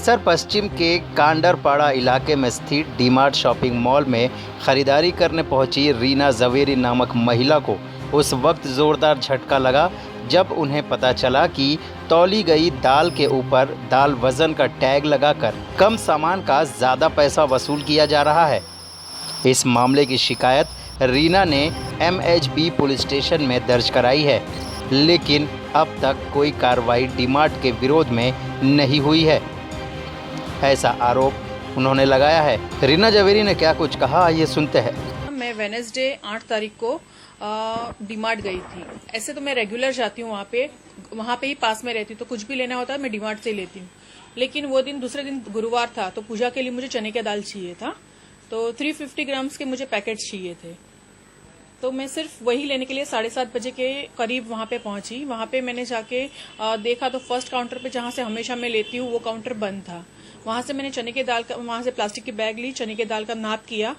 परिसर पश्चिम के कांडरपाड़ा इलाके में स्थित डीमार्ट शॉपिंग मॉल में खरीदारी करने पहुंची रीना जवेरी नामक महिला को उस वक्त ज़ोरदार झटका लगा जब उन्हें पता चला कि तौली गई दाल के ऊपर दाल वज़न का टैग लगाकर कम सामान का ज़्यादा पैसा वसूल किया जा रहा है। इस मामले की शिकायत रीना ने MHB पुलिस स्टेशन में दर्ज कराई है, लेकिन अब तक कोई कार्रवाई डीमार्ट के विरोध में नहीं हुई है, ऐसा आरोप उन्होंने लगाया है। रीना जवेरी ने क्या कुछ कहा, ये सुनते हैं। मैं वेडनेसडे 8 तारीख को डीमार्ट गई थी। ऐसे तो मैं रेगुलर जाती हूँ वहाँ पे ही पास में रहती हूँ, तो कुछ भी लेना होता है मैं डीमार्ट से ही लेती हूँ। लेकिन वो दिन दूसरे दिन गुरुवार था, तो पूजा के लिए मुझे चने का दाल चाहिए था, तो 350 ग्राम्स के मुझे पैकेट्स चाहिए थे। तो मैं सिर्फ वही लेने के लिए 7:30 बजे के करीब वहाँ पे पहुंची। वहाँ पे मैंने जाके देखा तो फर्स्ट काउंटर पे जहाँ से हमेशा मैं लेती हूँ वो काउंटर बंद था। वहाँ से मैंने चने के दाल का, वहाँ से प्लास्टिक की बैग ली, चने के दाल का नाप किया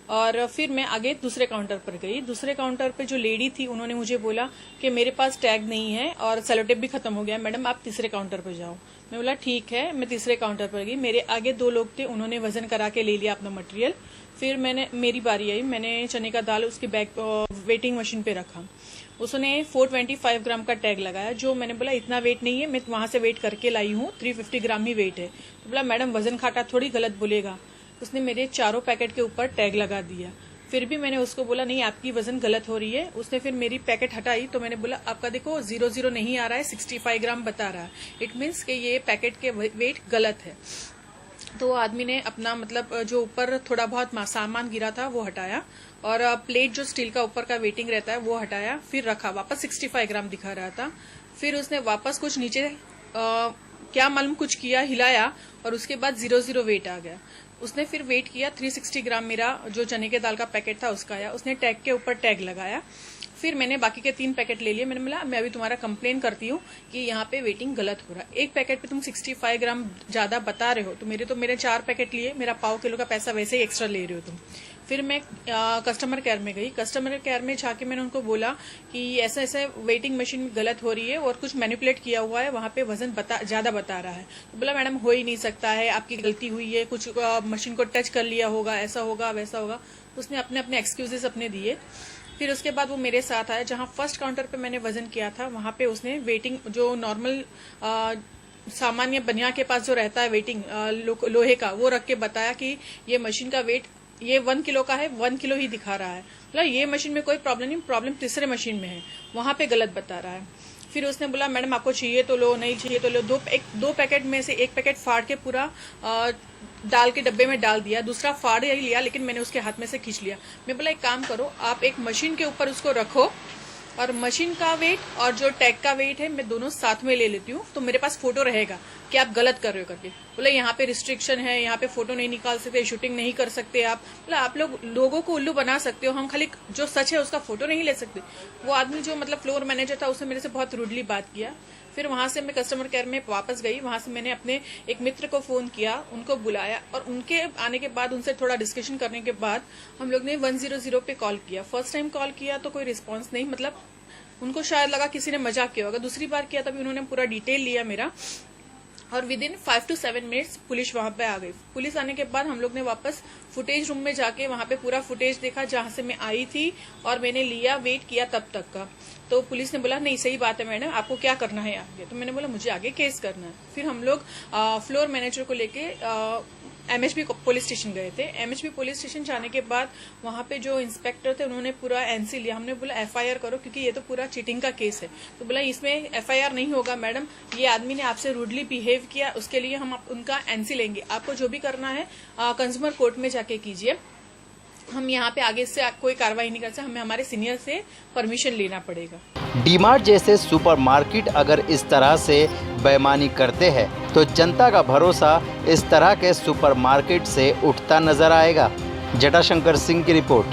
और फिर मैं आगे दूसरे काउंटर पर गई। दूसरे काउंटर पे जो लेडी थी उन्होंने मुझे बोला कि मेरे पास टैग नहीं है और सेलो टेप भी खत्म हो गया, मैडम आप तीसरे काउंटर पर जाओ। मैं बोला ठीक है, मैं तीसरे काउंटर पर गई। मेरे आगे 2 लोग थे, उन्होंने वजन करा के ले लिया अपना मटेरियल। फिर मेरी बारी आई, मैंने चने का दाल उसकी बैग वेटिंग मशीन पे रखा। उसने 425 ग्राम का टैग लगाया, जो मैंने बोला इतना वेट नहीं है, मैं वहां से वेट करके लाई हूँ, 350 ग्राम ही वेट है। तो बोला मैडम वजन काटा थोड़ी गलत बोलेगा। उसने मेरे चारों पैकेट के ऊपर टैग लगा दिया। फिर भी मैंने उसको बोला नहीं आपकी वजन गलत हो रही है। उसने फिर मेरी पैकेट हटाई तो मैंने बोला आपका देखो 00 नहीं आ रहा है, 65 ग्राम बता रहा है, इट मीन्स कि ये पैकेट के वेट गलत है। तो आदमी ने अपना मतलब जो ऊपर थोड़ा बहुत सामान गिरा था वो हटाया और प्लेट जो स्टील का ऊपर का वेटिंग रहता है वो हटाया, फिर रखा, वापस 65 ग्राम दिखा रहा था। फिर उसने वापस कुछ नीचे क्या मालूम कुछ किया, हिलाया और उसके बाद 00 वेट आ गया। उसने फिर वेट किया, 360 ग्राम मेरा जो चने के दाल का पैकेट था उसका आया। उसने टैग के ऊपर टैग लगाया। फिर मैंने बाकी के 3 पैकेट ले लिए। मैंने बोला मैं अभी तुम्हारा कंप्लेन करती हूँ कि यहाँ पे वेटिंग गलत हो रहा है, एक पैकेट पे तुम 65 ग्राम ज्यादा बता रहे हो, तो मेरे 4 पैकेट लिए, मेरा पाव किलो का पैसा वैसे ही एक्स्ट्रा ले रहे हो तुम। फिर मैं कस्टमर केयर में गई। कस्टमर केयर में जाके मैंने उनको बोला कि ऐसे ऐसे वेटिंग मशीन गलत हो रही है और कुछ मैनिपुलेट किया हुआ है, वहां पे वजन ज्यादा बता रहा है। तो बोला मैडम हो ही नहीं सकता है, आपकी गलती हुई है, कुछ मशीन को टच कर लिया होगा, ऐसा होगा वैसा होगा। उसने अपने अपने एक्सक्यूजेस अपने दिए। फिर उसके बाद वो मेरे साथ आया, जहां फर्स्ट काउंटर पे मैंने वजन किया था वहां पे उसने वेटिंग जो नॉर्मल सामान्य बनिया के पास जो रहता है वेटिंग लोहे का, वो रख के बताया कि ये मशीन का वेट ये 1 किलो का है, 1 किलो ही दिखा रहा है। मतलब ये मशीन में कोई प्रॉब्लम नहीं, प्रॉब्लम तीसरे मशीन में है, वहां पे गलत बता रहा है। फिर उसने बोला मैडम आपको चाहिए तो लो, नहीं चाहिए तो लो। 2 पैकेट में से एक पैकेट फाड़ के पूरा दाल के डब्बे में डाल दिया, दूसरा फाड़ ही लिया, लेकिन मैंने उसके हाथ में से खींच लिया। मैं बोला एक काम करो, आप एक मशीन के ऊपर उसको रखो और मशीन का वेट और जो टैग का वेट है मैं दोनों साथ में ले लेती हूँ, तो मेरे पास फोटो रहेगा कि आप गलत कर रहे हो करके। बोले यहाँ पे रिस्ट्रिक्शन है, यहाँ पे फोटो नहीं निकाल सकते, शूटिंग नहीं कर सकते आप। बोला आप लोगों को उल्लू बना सकते हो, हम खाली जो सच है उसका फोटो नहीं ले सकते। वो आदमी जो मतलब फ्लोर मैनेजर था उसने मेरे से बहुत रूडली बात किया। फिर वहां से मैं कस्टमर केयर में वापस गई। वहां से मैंने अपने एक मित्र को फोन किया, उनको बुलाया और उनके आने के बाद उनसे थोड़ा डिस्कशन करने के बाद हम लोग ने 100 पे कॉल किया। फर्स्ट टाइम कॉल किया तो कोई रिस्पांस नहीं, मतलब उनको शायद लगा किसी ने मजाक किया होगा। दूसरी बार किया तभी उन्होंने पूरा डिटेल लिया मेरा और with in 5 to 7 minutes police वहां पे आ गई। पुलिस आने के बाद हम लोग ने वापस फुटेज रूम में जाके वहां पे पूरा फुटेज देखा जहां से मैं आई थी और मैंने लिया वेट किया तब तक का। तो पुलिस ने बोला नहीं सही बात है मैडम, आपको क्या करना है आगे? तो मैंने बोला मुझे आगे केस करना है। फिर हम लोग फ्लोर मैनेजर को लेके MHB पुलिस स्टेशन गए थे। MHB पुलिस स्टेशन जाने के बाद वहां पे जो इंस्पेक्टर थे उन्होंने पूरा NC लिया। हमने बोला FIR करो क्योंकि ये तो पूरा चीटिंग का केस है। तो बोला इसमें FIR नहीं होगा मैडम, ये आदमी ने आपसे रूडली बिहेव किया, उसके लिए हम उनका NC लेंगे। आपको जो भी करना है कंज्यूमर कोर्ट में जाके कीजिए, हम यहाँ पे आगे से कोई कार्रवाई नहीं कर सकते, हमें हमारे सीनियर से परमिशन लेना पड़ेगा। डीमार्ट जैसे सुपरमार्केट अगर इस तरह से बेईमानी करते हैं तो जनता का भरोसा इस तरह के सुपरमार्केट से उठता नजर आएगा। जटाशंकर सिंह की रिपोर्ट।